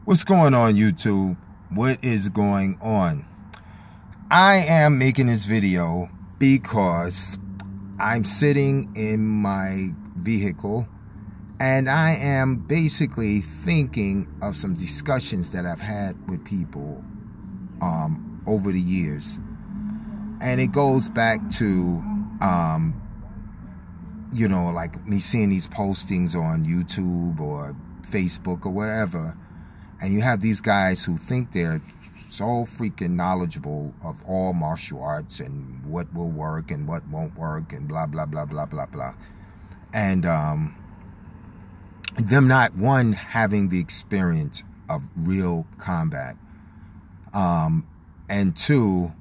What's going on, YouTube? What is going on? I am making this video because I'm sitting in my vehicle and I am basically thinking of some discussions that I've had with people over the years. And it goes back to, you know, like me seeing these postings on YouTube or Facebook or wherever. And you have these guys who think they're so freaking knowledgeable of all martial arts and what will work and what won't work and blah, blah, blah, blah, blah, blah. And them not, one, having the experience of real combat. And two,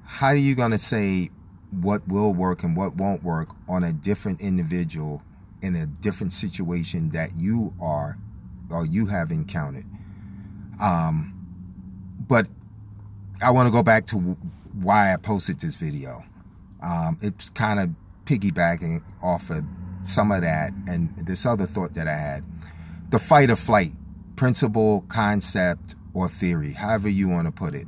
how are you going to say what will work and what won't work on a different individual in a different situation that you are or you have encountered? But I want to go back to why I posted this video. It's kind of piggybacking off of some of that and this other thought that I had. The fight or flight, principle, concept, or theory, however you want to put it.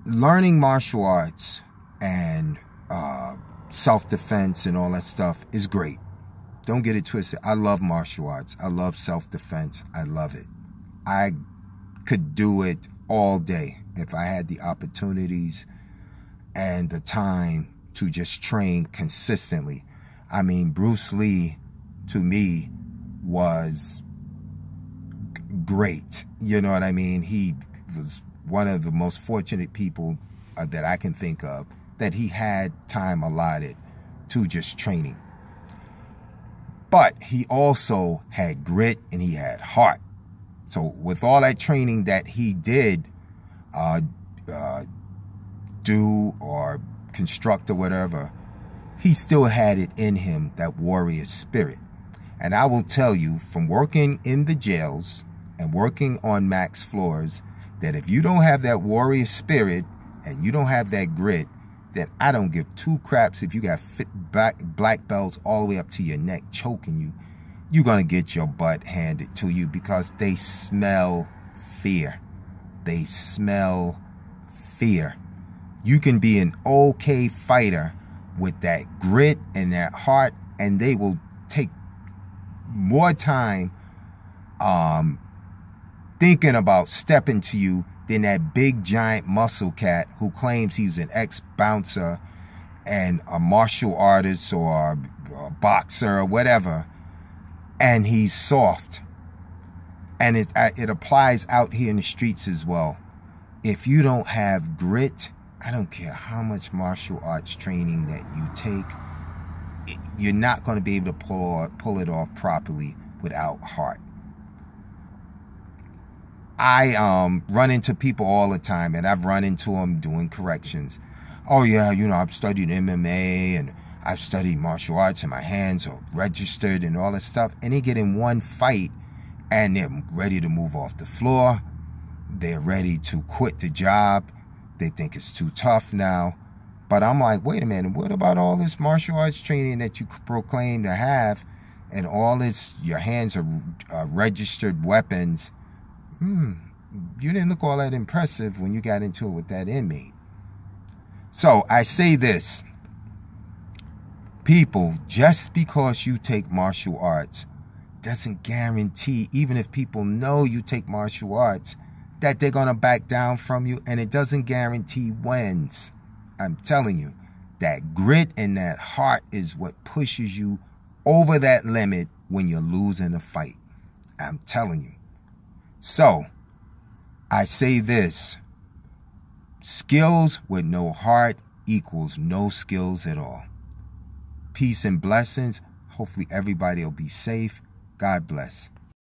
Learning martial arts and self-defense and all that stuff is great. Don't get it twisted. I love martial arts. I love self-defense. I love it. I could do it all day if I had the opportunities and the time to just train consistently. I mean, Bruce Lee, to me, was great. You know what I mean? He was one of the most fortunate people that I can think of that he had time allotted to just training. But he also had grit and he had heart. So with all that training that he did do or construct or whatever, he still had it in him, that warrior spirit. And I will tell you, from working in the jails and working on max floors, that if you don't have that warrior spirit and you don't have that grit, then I don't give two craps if you got black belts all the way up to your neck choking you. You're going to get your butt handed to you because they smell fear. They smell fear. You can be an okay fighter with that grit and that heart, and they will take more time thinking about stepping to you than that big giant muscle cat who claims he's an ex-bouncer and a martial artist or a boxer or whatever, and he's soft. And it applies out here in the streets as well. If you don't have grit, I don't care how much martial arts training that you take, you're not going to be able to pull it off properly without heart. I run into people all the time, and I've run into them doing corrections. Oh yeah, you know, I've studied MMA and I've studied martial arts and my hands are registered and all that stuff. And they get in one fight and they're ready to move off the floor. They're ready to quit the job. They think it's too tough now. But I'm like, wait a minute, what about all this martial arts training that you proclaim to have and all this, your hands are registered weapons? You didn't look all that impressive when you got into it with that inmate. So I say this, people, just because you take martial arts doesn't guarantee, even if people know you take martial arts, that they're going to back down from you, and it doesn't guarantee wins. I'm telling you, that grit and that heart is what pushes you over that limit when you're losing a fight. I'm telling you. So, I say this, skills with no heart equals no skills at all. Peace and blessings. Hopefully everybody will be safe. God bless.